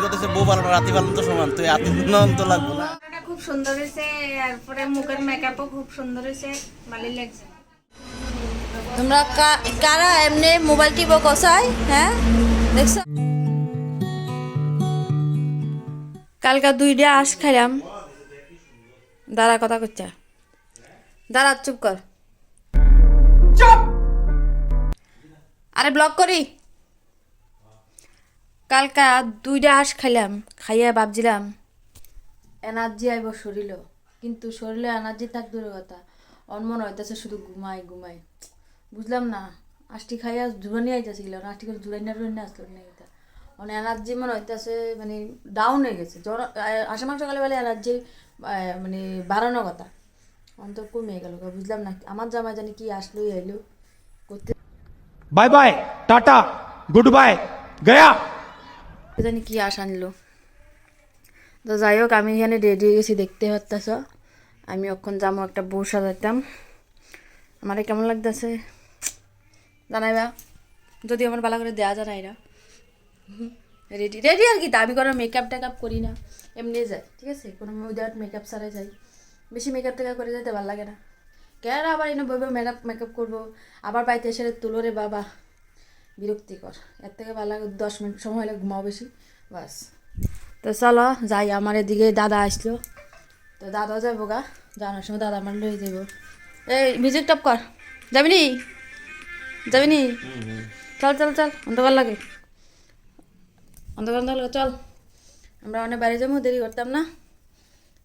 করতেছে বউ পালন রাতি পালন তো সমান, তো আতিন তো লাগবে না। খুব সুন্দর হয়েছে, তারপরে মুখের মেকআপও খুব সুন্দর হয়েছে, ভালোই লাগছে। তোমরা কারা এমনি মোবাইল টিপো কষায়? হ্যাঁ দেখছো, কালকা 2টা আঁশ খাইলাম। দাঁড়া, কথা করছে, দাঁড়া, চুপ কর, আরে ব্লক করি। কালকা 2টা আঁশ খাইলাম, খাইয়া ভাবছিলাম এনার্জি আইব শরীর, কিন্তু শরীরে এনার্জি থাক দূরের কথা, অনমন হইতেছে শুধু ঘুমাই ঘুমাই। বুঝলাম না, আষ্টি খাইয়া জুড়ানি আইতেছিল, আষ্টি করে জুড়াইনা টুড়াইনা আসলো না, এটা মানে এনার্জি মনে হইতেছে মানে ডাউন হয়ে গেছে। জ্বর আশা মাংস সকালে বেলা এনার্জি মানে বাড়ানোর কথা, অন্তর কমে গেল। বুঝলাম না আমার জামাই জানি কি আসলোই এলো করতে, bye bye tata goodbye गया জানি কি আশ আনলো। তো যাই হোক, আমি এখানে রেডি হয়ে গেছি, দেখতে পারতেছ। আমি এখন যাবো একটা বউ সাজাইতাম। আমার কেমন লাগতেছে জানাইবা, যদি আমার ভালো করে দেওয়া জানাই না। রেডি রেডি আর কি, দাবি করা মেকআপ টেকআপ করি না, এমনি যায়, ঠিক আছে। কোনো উইদাউট মেকআপ ছাড়াই যাই, বেশি মেকআপ টেকআপ করে যাইতে ভালো লাগে না। কেন আবার এনে বইবে মেকআপ করবো, আবার বাড়িতে এসে তুলো রে বাবা, বিরক্তিকর। এর থেকে ভালো লাগে 10 মিনিট সময় হলে ঘুমাও বেশি, বাস। তো চলো যাই, আমার এদিকে দাদা আসলো, তো দাদাও যাবো গা, জানার সময় দাদা আমার লয়ে যাবো। এই মিউজিক টপ কর, যাবি নি যাবি নি, চল চল চল, অন্ধকার লাগে, অন্ধকার লাগে, চল আমরা অনেক বাড়ি যাবো, দেরি করতাম না।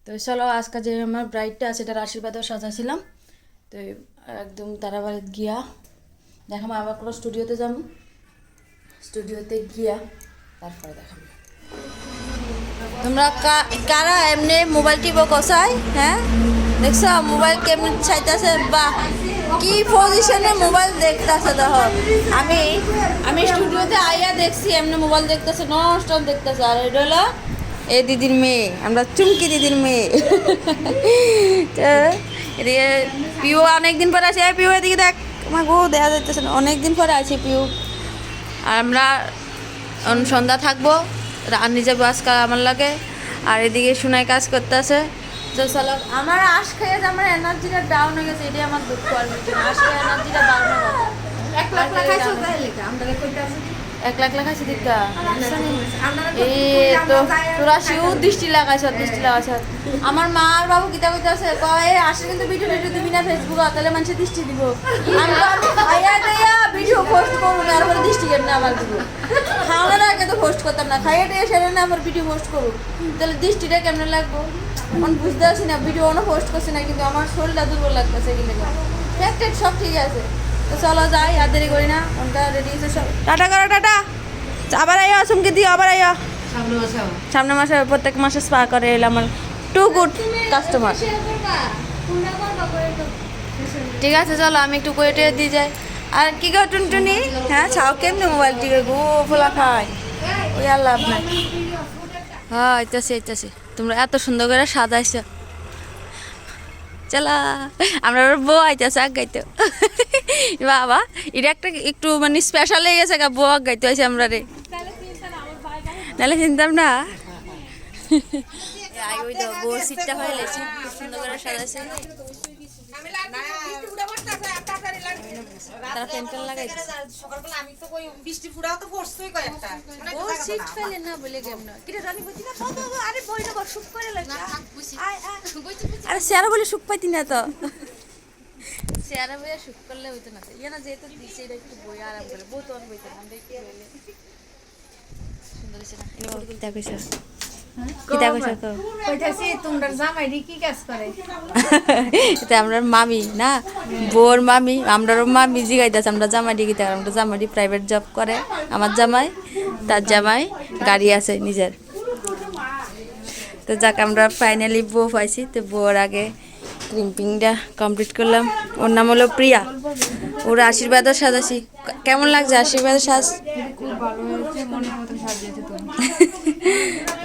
তো চলো, আজকে যে আমার ব্রাইডটা আছে এটার আশীর্বাদও সাজাইছিলাম, তো একদম তারা বাড়িতে গিয়া দেখাবো। আবার কোনো স্টুডিওতে যাবো, স্টুডিওতে গিয়া তারপরে দেখাবো। তোমরা কারা এমনি মোবাইল টিপো কষায়? হ্যাঁ দেখছো মোবাইল কেমন চাইতেছে, বা কি পজিশনে মোবাইল দেখতেছে। দেখো আমি স্টুডিওতে আইয়া দেখছি এমনি মোবাইল দেখতেছে, নন স্টপ দেখতেছে। আর এটা হলো এই দিদির মেয়ে, আমরা চুমকি দিদির মেয়ে। তো এদিকে পিউ অনেকদিন পরে আছে, পিউ এদিকে দেখ, আমার গো দেখা যাইতেছে না, অনেকদিন পরে আছে পিউ। আর আমরা সন্ধ্যা থাকবো, রান্নি যাবো আজকাল আমার লাগে। আর এদিকে সোনাই কাজ করতে আছে। তো চলো, আমার আশ খাইয়ে যে আমার এনার্জিটা ডাউন হয়ে গেছে, এটাই আমার দুঃখ। আর আশ খাইয়ে এনার্জিটা বাড়ানো কথা, 1 লাখ লাখাইছি দিকা। এই তো তোরা শিউ দৃষ্টি লাগাইছ, আমার মা আর বাবু গীতা কইতে আছে, কয় আসলে কিন্তু ভিডিও দিবি না ফেসবুকে, তাহলে মানুষের দৃষ্টি দিব। আমি খাইয়া টাইয়া ভিডিও পোস্ট করবো না, আর পরে দৃষ্টি কেন না আমার দিব। খাওয়ানোর আগে তো পোস্ট করতাম না, খাইয়া টাইয়া সেরে না আমার ভিডিও পোস্ট করবো, তাহলে দৃষ্টিটা কেমন লাগবো আমি বুঝতে পারছি না। ভিডিও অনেক পোস্ট করছি না, কিন্তু আমার শরীরটা দুর্বল লাগতেছে, কিন্তু ফ্যাক্টেড সব ঠিক আছে। তো চলো যাই, আর দেরি করি না, ওনটা রেডি হয়েছে সব। টাটা করো, টাটা। আবার আইয়া চুমকি দিও, আবার আইয়া সামনে মাসে, প্রত্যেক মাসে স্পা করে এলে আমার টু গুড কাস্টমার। ঠিক আছে চলো, আমি একটু কোয়েটে দিয়ে যাই। আর কি গো টুনটুনি, হ্যাঁ ছাও কেমনি মোবাইল টিকে গো ফোলা খাই, ওই আর লাভ নাই। হ্যাঁ আইতাছি আইতাছি, তোমরা এত সুন্দর করে সাজাইছো। চলা, আমরা বউ আইতেছে আগ গাইতে। বাবা এটা একটা একটু মানে স্পেশাল হয়ে গেছে, বউ আগ গাইতে হয়েছে আমরা রে, নাহলে চিনতাম না। ওই তো বউ সিটটা হয়ে লেছি, খুব সুন্দর করে সাজাইছে। তারা পেন্টাল লাগাইছে, ও সিট ফেলে না বলে কেমন কিরে রানী বলছি না, আরে বইটা বড় সুখ করে লাগছে। আরে চেয়ারা বলে সুখ পাইতি না তো, চেয়ারা বইয়া সুখ করলে হইতো না, ইয়ে না যেহেতু দিচ্ছে এটা একটু বই আরাম করে, বউ তো বইতে না, আমরা একটু বইলে সুন্দর হয়েছে না। কিতা কইছো, কিতা কইছো তো কইতাছি তোমরা জামাইরি কি কাজ করে? এটা আমরা মামি না, বোর মামি, আমরারও মামি জিগাইতাছে আমরা জামাইরি কিতা, আমরা জামাইরি প্রাইভেট জব করে আমার জামাই, তার জামাই গাড়ি আছে নিজের। তো যাক আমরা ফাইনালি বউ পাইছি। তো বউর আগে ক্রিম্পিংটা কমপ্লিট করলাম। ওর নাম হলো প্রিয়া, ওর আশীর্বাদও সাজাছি। কেমন লাগছে আশীর্বাদের সাজ?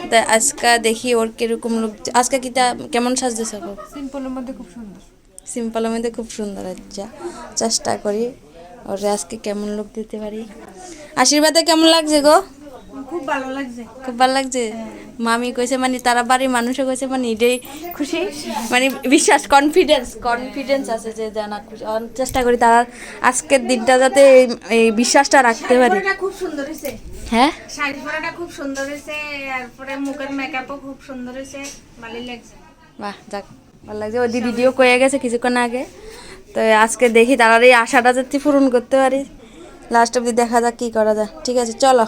তা আজকে দেখি ওর কিরকম লোক, আজকে কিটা কেমন সাজতেছে? সিম্পলের মধ্যে খুব সুন্দর, সিম্পলের মধ্যে খুব সুন্দর। আচ্ছা চেষ্টা করি ওরে আজকে কেমন লোক দিতে পারি। আশীর্বাদে কেমন লাগছে গো? খুব ভালো লাগছে। খুব ভালো লাগছে। মামি কইছে মানে তারা বাড়ির মানুষও কইছে মানে এটাই খুশি, মানে বিশ্বাস কনফিডেন্স আছে যে জানা খুশি। চেষ্টা করি তারা আজকের দিনটা যাতে এই বিশ্বাসটা রাখতে পারি। শাড়ি খুব সুন্দর হয়েছে। হ্যাঁ শাড়ি পরাটা খুব সুন্দর হয়েছে, তারপরে মুখের মেকআপও খুব সুন্দর হয়েছে, ভালোই লাগছে। বাহ যাক ভালো লাগছে। ওই দিদিও কয়ে গেছে কিছুক্ষণ আগে, তো আজকে দেখি তার এই আশাটা যাতে পূরণ করতে পারি। লাস্ট অব্দি দেখা যাক কি করা যায়। ঠিক আছে চলো।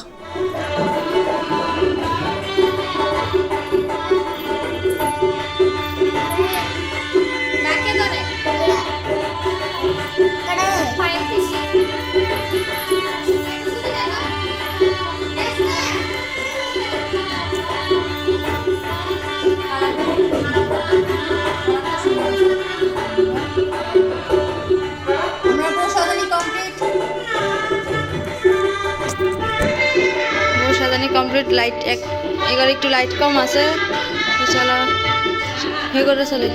সাজানি কমপ্লিট। লাইট এবার একটু লাইট কম আছে, চলো হয়ে করে চলে।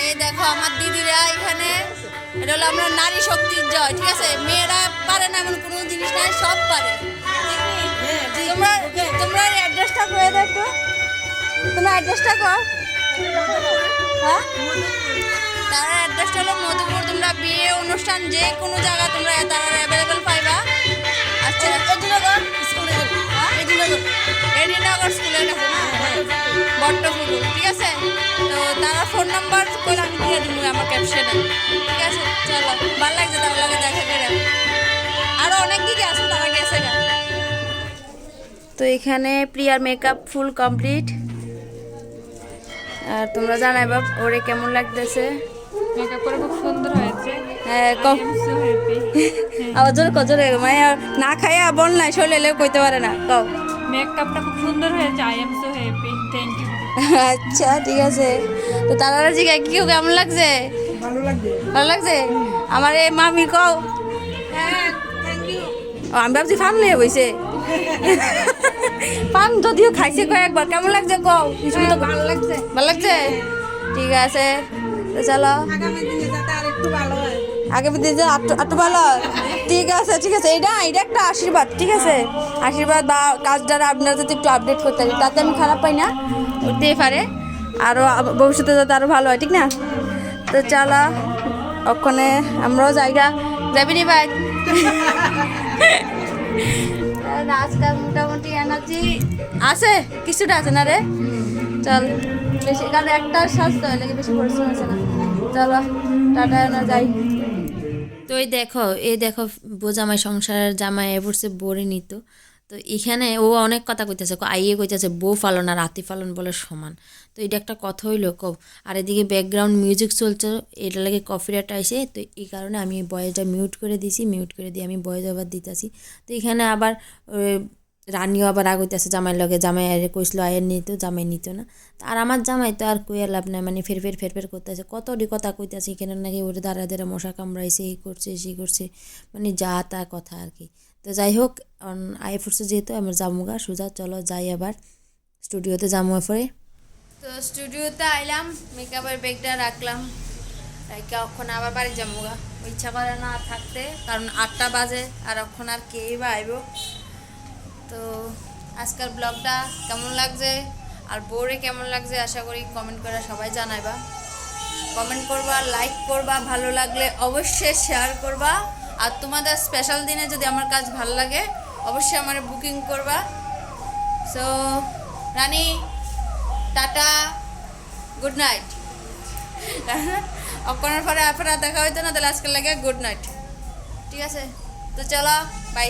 এই দেখো আমার দিদিরা এখানে, এটা হলো আমরা নারী শক্তির জয়। ঠিক আছে, মেয়েরা পারে না এমন কোনো জিনিস নাই, সব পারে। তোমরা তোমরা অ্যাড্রেসটা করে দাও একটু, তোমার অ্যাড্রেসটা কর। হ্যাঁ তার অ্যাড্রেসটা হলো মধুপুর। তোমরা বিয়ে অনুষ্ঠান যে কোনো জায়গা তোমরা তারা অ্যাভেলেবেল পাইবা। আচ্ছা এডিনগর স্কুলের কাছে না, বট্টপুকুর। ঠিক আছে, তো তারা ফোন নাম্বার করে আমি দিয়ে দিব আমার ক্যাপশনে। ঠিক আছে চলো, ভালো লাগছে তার লগে দেখা করে। আরও অনেক দিকে আছে তারা গেছে না। তো এখানে প্রিয়ার মেকআপ ফুল কমপ্লিট। আর তোমরা জানাইবা ওরে কেমন লাগতেছে। মেকআপ করে খুব সুন্দর হয়েছে। হ্যাঁ আবার জোরে কজরে মানে না খাইয়া বল নাই শরীরে কইতে পারে না। কও মেকআপটা খুব সুন্দর হয়েছে। I am so happy, thank you. আচ্ছা ঠিক আছে। তো তারা জিজ্ঞা কি কেমন লাগছে? ভালো লাগছে। আমার এই মামি কও। হ্যাঁ থ্যাংক ইউ। আমি ভাবছি ফান নিয়ে বইছে। পান যদিও খাইছে কয়েকবার। কেমন লাগছে কও? ভালো লাগছে। ভালো লাগছে, ঠিক আছে। তো চলো আগামী দিনে যাতে আর একটু ভালো হয়। আগামী দিনে একটু ভালো হয়। ঠিক আছে ঠিক আছে, এটা একটা আশীর্বাদ। ঠিক আছে, আশীর্বাদ বা কাজটা আপনারা যদি একটু আপডেট করতে পারি তাতে আমি খারাপ পাই না, করতেই পারে। আরও ভবিষ্যতে যাতে আরও ভালো হয়, ঠিক না? তো চলো ওখানে আমরাও জায়গা যাবি নি ভাই। আজকাল মোটামুটি এনার্জি আছে, কিছুটা আছে না রে। চল বেশি, কারণ একটা স্বাস্থ্য হলে বেশি পরিশ্রম আছে না। চলো টাটা না যাই। তো এই দেখো জামাই সংসারের জামাই এ পড়ছে বরে নিত। তো এখানে ও অনেক কথা কইতেছে, আইয়ে কইতেছে বউ ফালন আর রাতি ফালন বলে সমান। তো এটা একটা কথা হইলো কব। আর এদিকে ব্যাকগ্রাউন্ড মিউজিক চলছে, এটা লাগে কপিরাইট আইসে। তো এই কারণে আমি ভয়েসটা মিউট করে দিছি, মিউট করে দিয়ে আমি ভয়েস ওভার দিতেছি। তো এখানে আবার রানিও আবার আগইতেছে জামাইয়ের লগে। জামাই কইছিল আয়ের নিত, জামাই নিত না। আর আমার জামাই তো আর কইয়া লাভ নাই, মানে ফের করতেছে, কতটি কথা কইতেছে। এখানে নাকি ওরে দাঁড়া মশা কামড়াইছে, এই করছে সেই করছে, মানে যা তা কথা আর কি। তো যাই হোক আয়ে ফুটছে যেহেতু আমার জামুগা সোজা চলো যাই আবার স্টুডিওতে জামু পরে। তো স্টুডিওতে আইলাম, মেকআপের ব্যাগটা রাখলাম, ওখানে আবার বাড়ি জামুগা। ইচ্ছা করে না থাকতে, কারণ 8টা বাজে আর ওখান আর কেই বা আইব। তো আজকের ব্লগটা কেমন লাগছে আর বোরে কেমন লাগছে আশা করি কমেন্ট করে সবাই জানাইবা। কমেন্ট করবা, লাইক করবা, ভালো লাগলে অবশ্যই শেয়ার করবা। আর তোমাদের স্পেশাল দিনে যদি আমার কাজ ভালো লাগে অবশ্যই আমার বুকিং করবা। সো রানী টাটা, গুড নাইট। অক্ষণের পরে আপনারা দেখা হইতো না, তাহলে আজকের লাগে গুড নাইট। ঠিক আছে, তো চলো বাই।